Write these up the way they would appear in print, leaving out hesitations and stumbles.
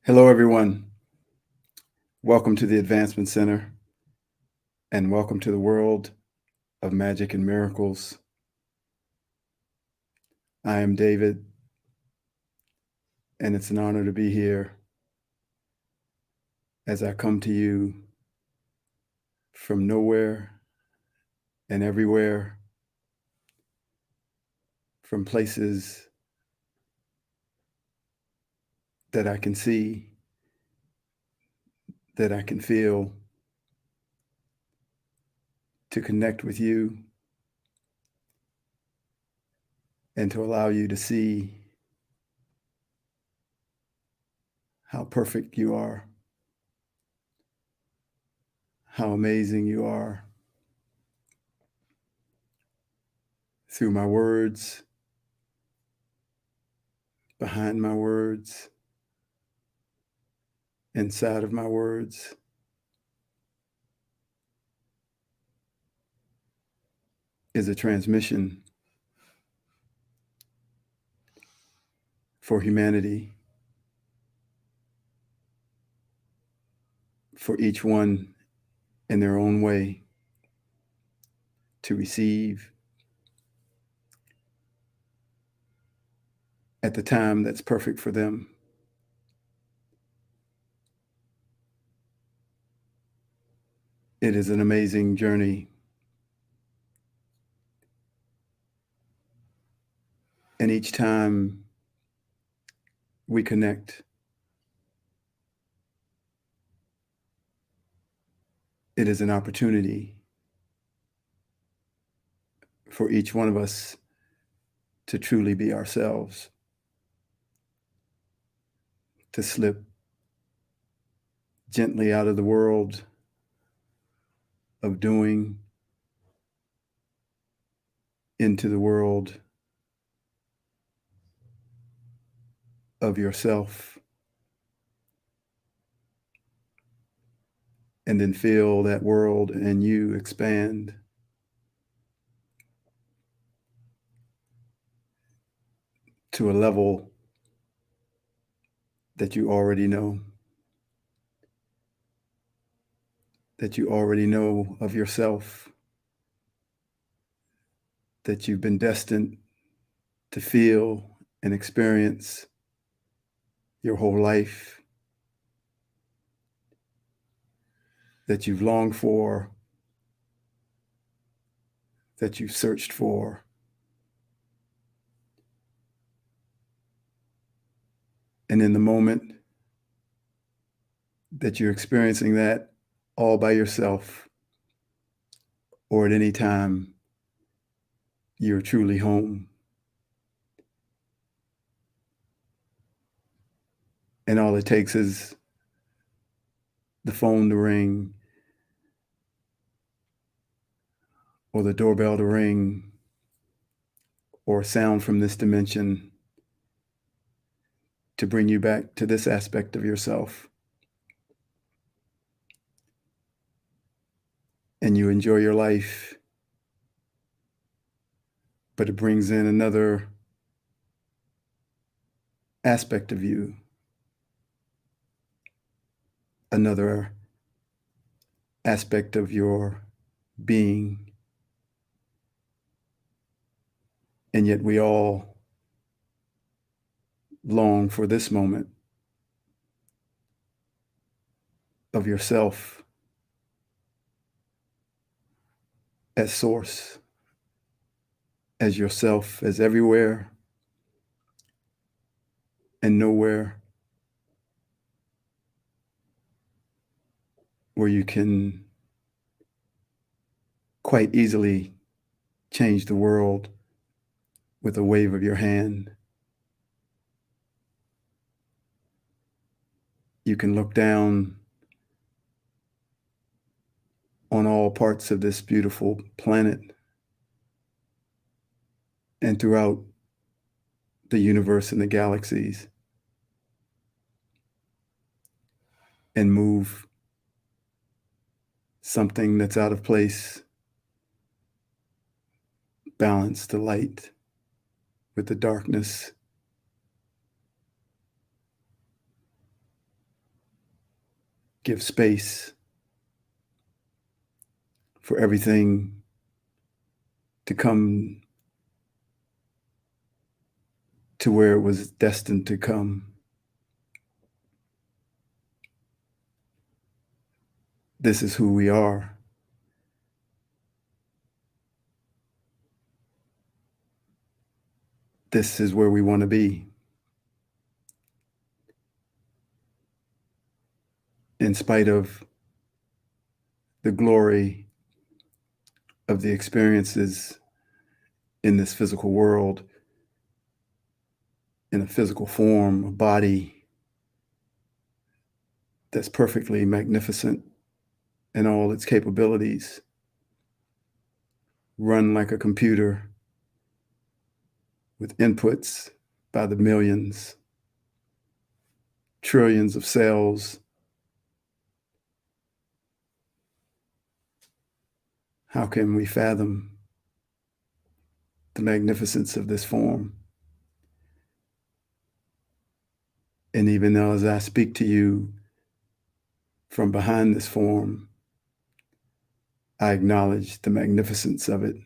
Hello, everyone. Welcome to the Advancement Center and welcome to the world of magic and miracles. I am David, and it's an honor to be here as I come to you from nowhere and everywhere, from places that I can see, that I can feel, to connect with you and to allow you to see how perfect you are, how amazing you are through my words, behind my words, inside of my words. Is a transmission for humanity, for each one in their own way to receive at the time that's perfect for them. It is an amazing journey. And each time we connect, it is an opportunity for each one of us to truly be ourselves, to slip gently out of the world of doing into the world of yourself, and then feel that world and you expand to a level that you already know, of yourself, that you've been destined to feel and experience your whole life, that you've longed for, that you've searched for. And in the moment that you're experiencing that all by yourself, or at any time, you're truly home. And all it takes is the phone to ring or the doorbell to ring or sound from this dimension to bring you back to this aspect of yourself. And you enjoy your life, but it brings in another aspect of you, another aspect of your being. And yet we all long for this moment of yourself as source, as yourself, as everywhere and nowhere, where you can quite easily change the world with a wave of your hand. You can look down on all parts of this beautiful planet and throughout the universe and the galaxies and move something that's out of place, balance the light with the darkness, give space for everything to come to where it was destined to come. This is who we are. This is where we want to be. In spite of the glory of the experiences in this physical world, in a physical form, a body that's perfectly magnificent in all its capabilities, run like a computer with inputs by the millions, trillions of cells. How can we fathom the magnificence of this form? And even though as I speak to you from behind this form, I acknowledge the magnificence of it.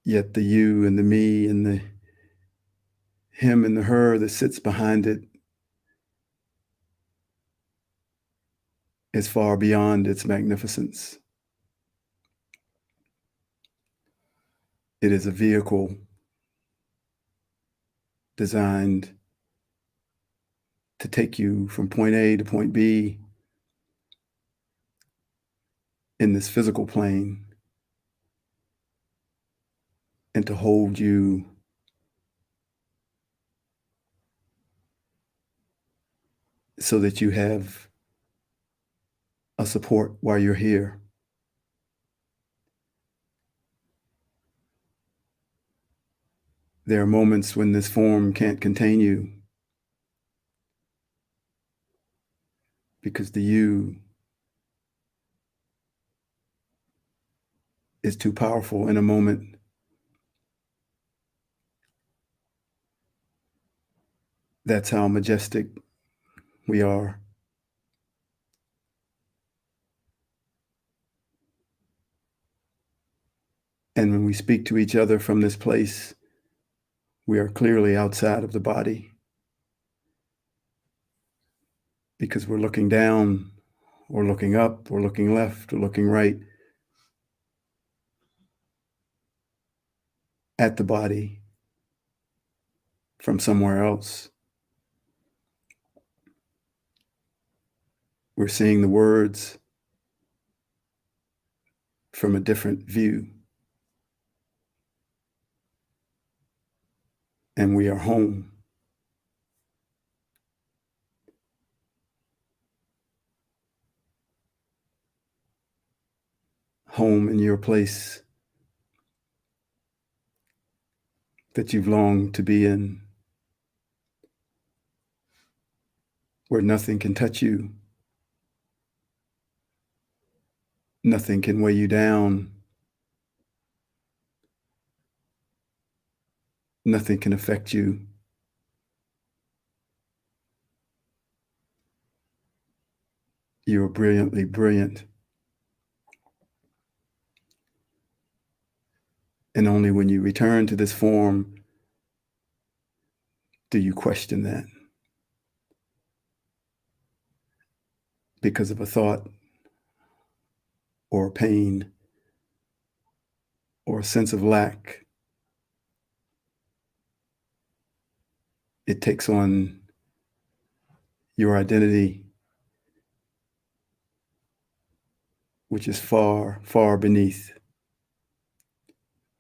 Yet the you and the me and the him and the her that sits behind it is far beyond its magnificence. It is a vehicle designed to take you from point A to point B in this physical plane and to hold you so that you have a support while you're here. There are moments when this form can't contain you because the you is too powerful in a moment. That's how majestic we are. And when we speak to each other from this place, we are clearly outside of the body because we're looking down or looking up or looking left or looking right at the body from somewhere else. We're seeing the words from a different view. And we are home. Home in your place that you've longed to be in, where nothing can touch you, nothing can weigh you down, nothing can affect you. You are brilliantly brilliant. And only when you return to this form do you question that because of a thought or a pain or a sense of lack. It takes on your identity, which is far, far beneath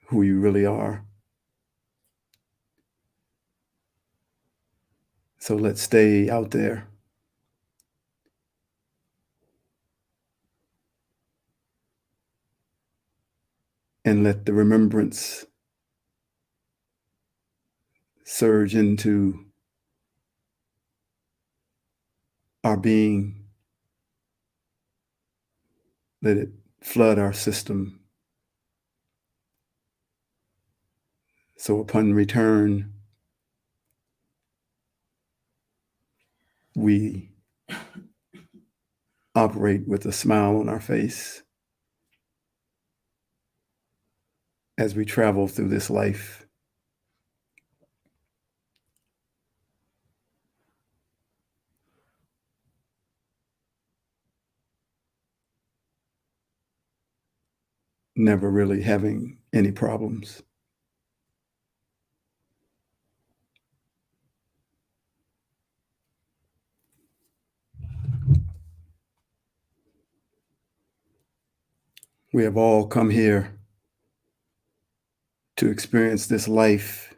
who you really are. So let's stay out there. And let the remembrance surge into our being. Let it flood our system. So upon return, we operate with a smile on our face as we travel through this life. Never really having any problems. We have all come here to experience this life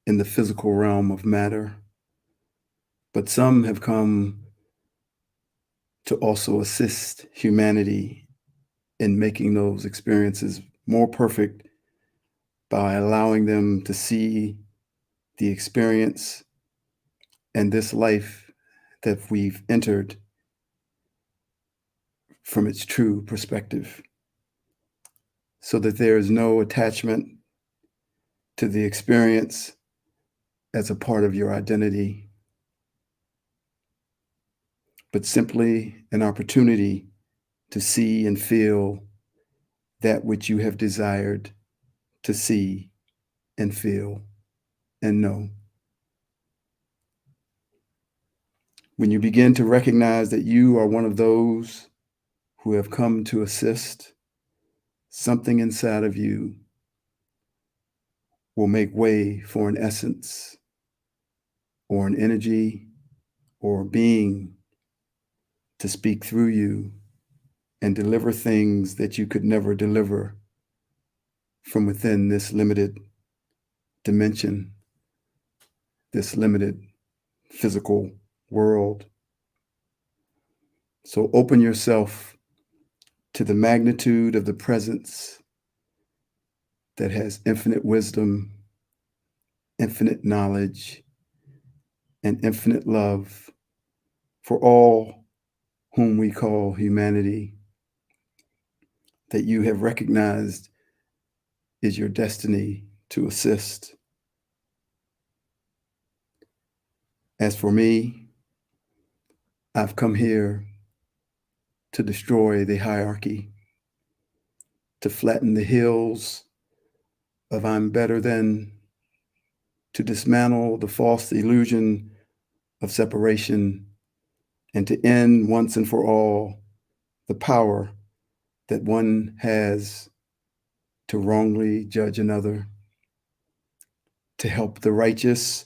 in the physical realm of matter, but some have come to also assist humanity in making those experiences more perfect by allowing them to see the experience and this life that we've entered from its true perspective, so that there is no attachment to the experience as a part of your identity, but simply an opportunity to see and feel that which you have desired to see and feel and know. When you begin to recognize that you are one of those who have come to assist, something inside of you will make way for an essence or an energy or a being to speak through you and deliver things that you could never deliver from within this limited dimension, this limited physical world. So open yourself to the magnitude of the presence that has infinite wisdom, infinite knowledge, and infinite love for all whom we call humanity, that you have recognized is your destiny to assist. As for me, I've come here to destroy the hierarchy, to flatten the hills of I'm better than, to dismantle the false illusion of separation, and to end once and for all the power that one has to wrongly judge another, to help the righteous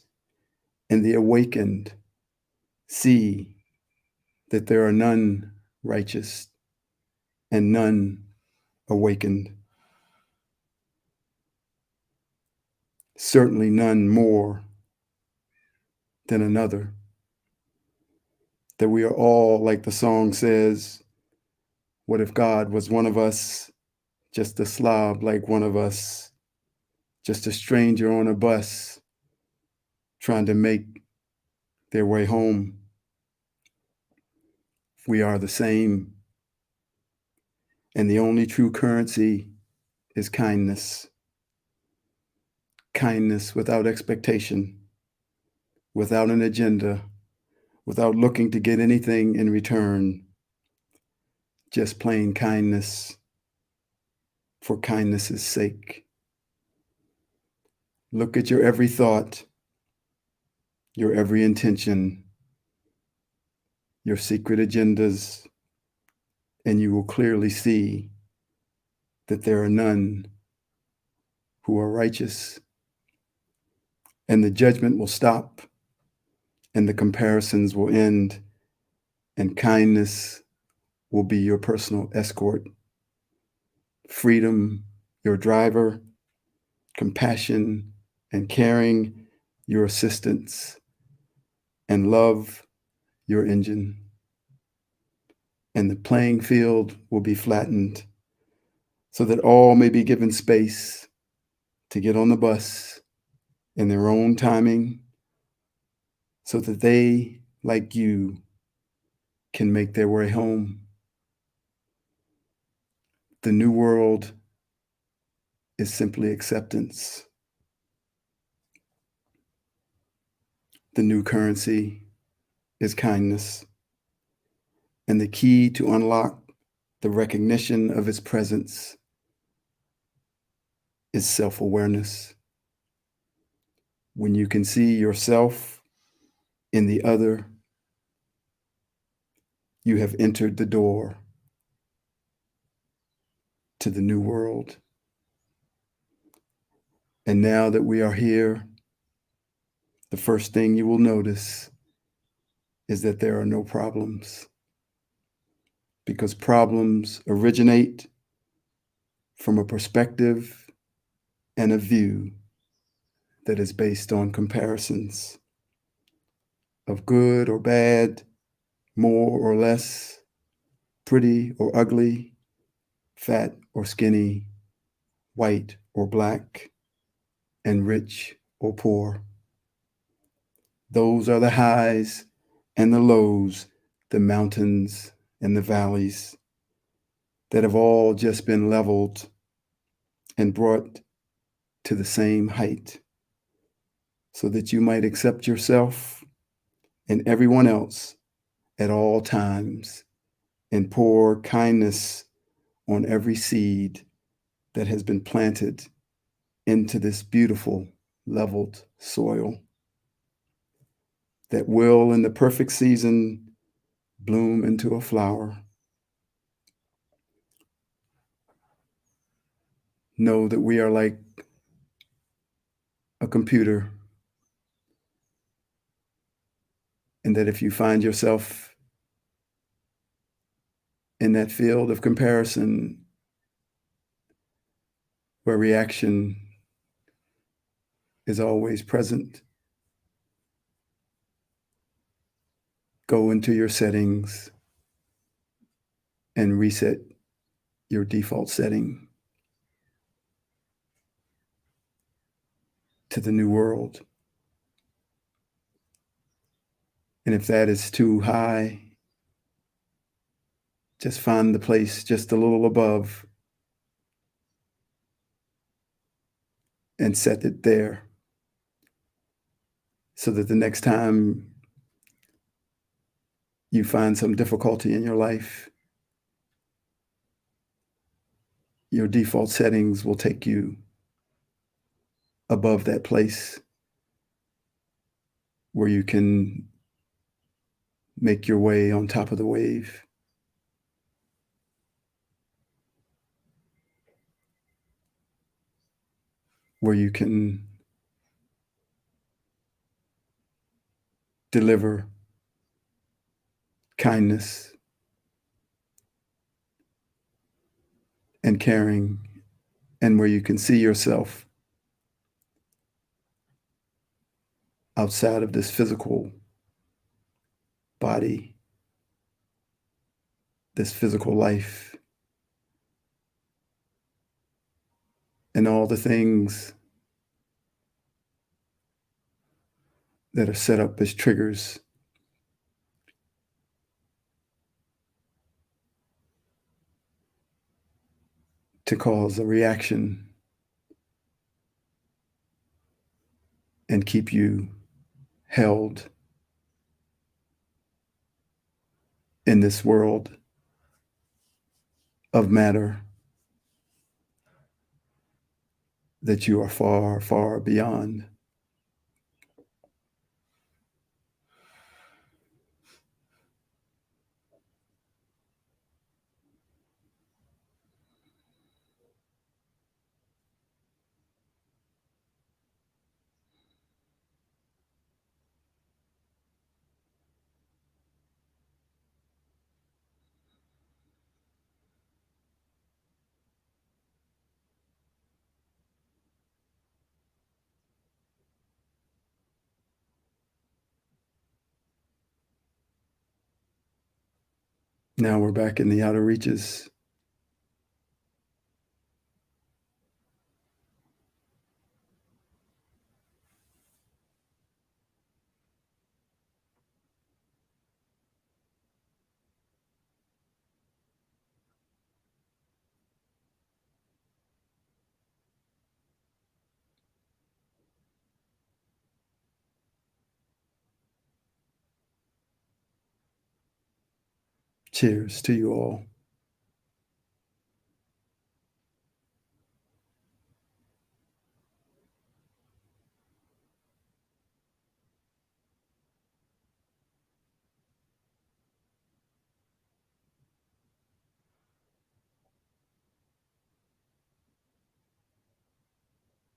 and the awakened see that there are none righteous and none awakened. Certainly none more than another. That we are all, like the song says, what if God was one of us, just a slob like one of us, just a stranger on a bus trying to make their way home? We are the same, and the only true currency is kindness. Kindness without expectation, without an agenda, without looking to get anything in return. Just plain kindness for kindness' sake. Look at your every thought, your every intention, your secret agendas, and you will clearly see that there are none who are righteous. And the judgment will stop, and the comparisons will end, and kindness will be your personal escort. Freedom, your driver, compassion and caring, your assistance, and love, your engine. And the playing field will be flattened so that all may be given space to get on the bus in their own timing, so that they, like you, can make their way home. The new world is simply acceptance. The new currency is kindness, and the key to unlock the recognition of its presence is self-awareness. When you can see yourself in the other, you have entered the door to the new world. And now that we are here, the first thing you will notice is that there are no problems, because problems originate from a perspective and a view that is based on comparisons of good or bad, more or less, pretty or ugly, fat or skinny, white or black, and rich or poor. Those are the highs and the lows, the mountains and the valleys that have all just been leveled and brought to the same height so that you might accept yourself and everyone else at all times and pour kindness on every seed that has been planted into this beautiful leveled soil that will, in the perfect season, bloom into a flower. Know that we are like a computer, and that if you find yourself in that field of comparison where reaction is always present, go into your settings and reset your default setting to the new world. And if that is too high, just find the place just a little above and set it there so that the next time you find some difficulty in your life, your default settings will take you above that place where you can make your way on top of the wave. Where you can deliver kindness and caring, and where you can see yourself outside of this physical body, this physical life, and all the things that are set up as triggers to cause a reaction and keep you held in this world of matter that you are far, far beyond. Now we're back in the outer reaches. Cheers to you all.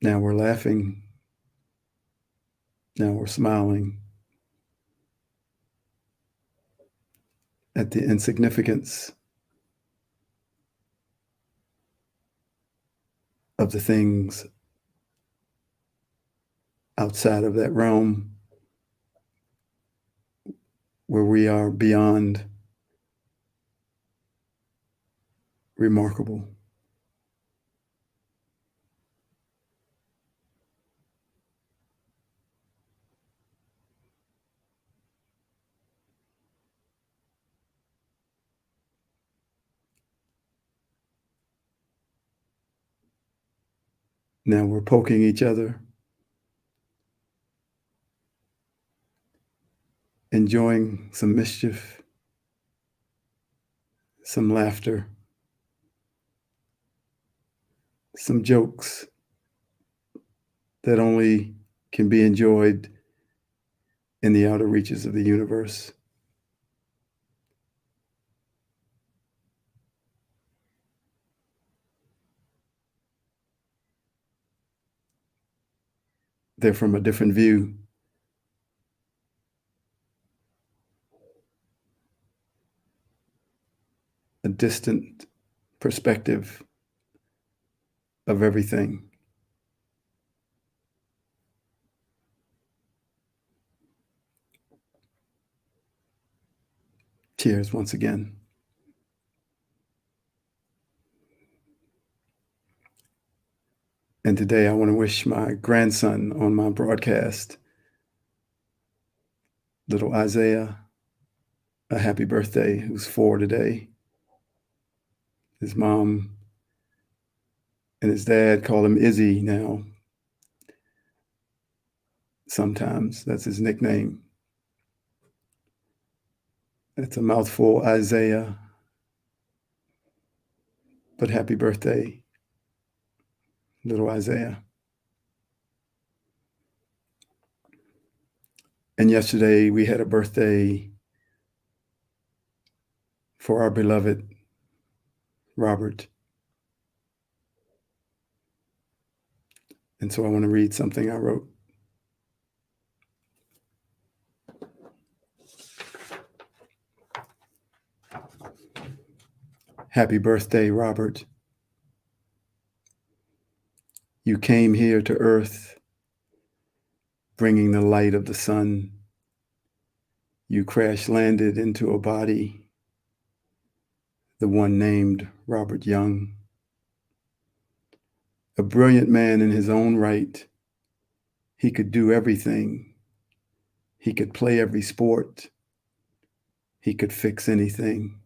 Now we're laughing. Now we're smiling at the insignificance of the things outside of that realm where we are beyond remarkable. Now we're poking each other, enjoying some mischief, some laughter, some jokes that only can be enjoyed in the outer reaches of the universe. They're from a different view, a distant perspective of everything. Cheers once again. And today I want to wish my grandson on my broadcast, little Isaiah, a happy birthday, who's 4 today. His mom and his dad call him Izzy now. Sometimes that's his nickname. It's a mouthful, Isaiah. But happy birthday, little Isaiah. And yesterday we had a birthday for our beloved Robert. And so I want to read something I wrote. Happy birthday, Robert. You came here to earth, bringing the light of the sun. You crash landed into a body, the one named Robert Young. A brilliant man in his own right. He could do everything. He could play every sport. He could fix anything.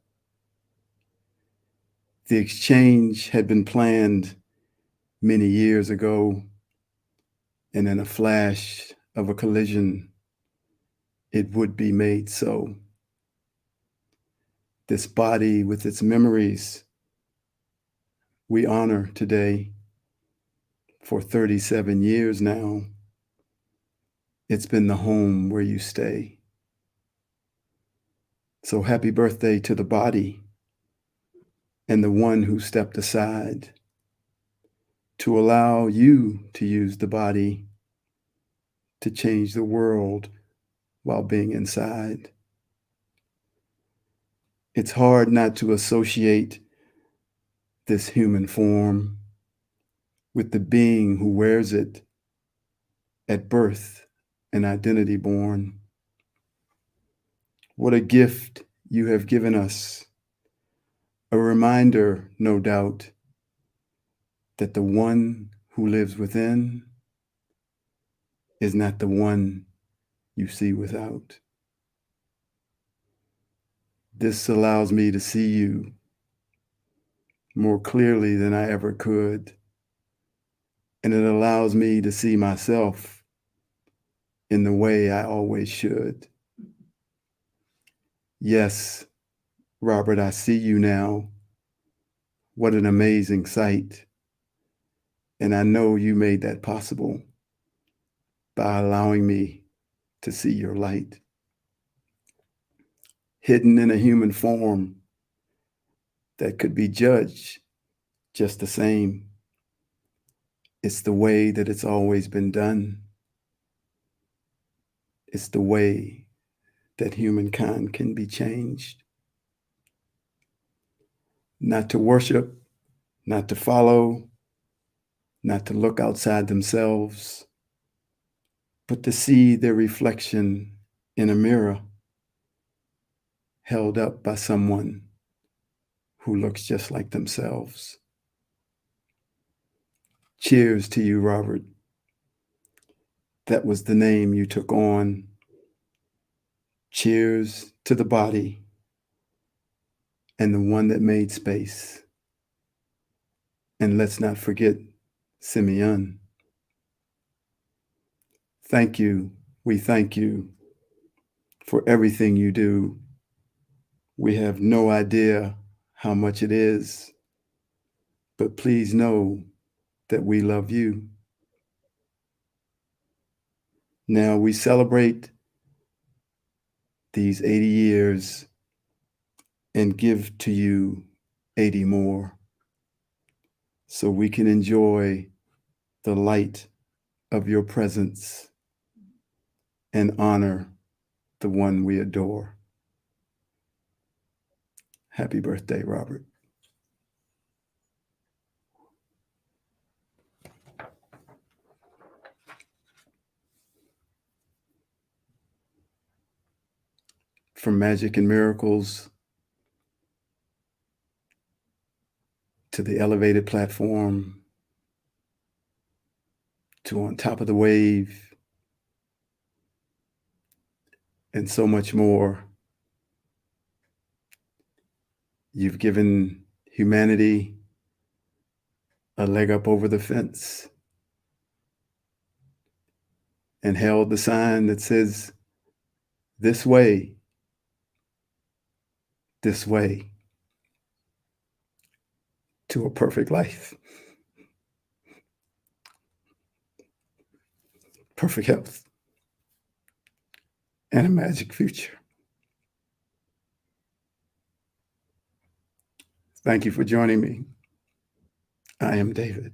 The exchange had been planned many years ago, and in a flash of a collision, it would be made so. This body with its memories we honor today. For 37 years now, it's been the home where you stay. So happy birthday to the body and the one who stepped aside to allow you to use the body to change the world while being inside. It's hard not to associate this human form with the being who wears it at birth and identity born. What a gift you have given us, a reminder, no doubt, that the one who lives within is not the one you see without. This allows me to see you more clearly than I ever could, and it allows me to see myself in the way I always should. Yes, Robert, I see you now. What an amazing sight. And I know you made that possible by allowing me to see your light. Hidden in a human form that could be judged just the same. It's the way that it's always been done. It's the way that humankind can be changed. Not to worship, not to follow, not to look outside themselves, but to see their reflection in a mirror held up by someone who looks just like themselves. Cheers to you, Robert. That was the name you took on. Cheers to the body and the one that made space. And let's not forget Simeon. Thank you. We thank you for everything you do. We have no idea how much it is, but please know that we love you. Now we celebrate these 80 years and give to you 80 more so we can enjoy the light of your presence and honor the one we adore. Happy birthday, Robert. From Magic and Miracles to the elevated platform to On Top of the Wave and so much more. You've given humanity a leg up over the fence and held the sign that says, this way to a perfect life, perfect health, and a magic future. Thank you for joining me. I am David.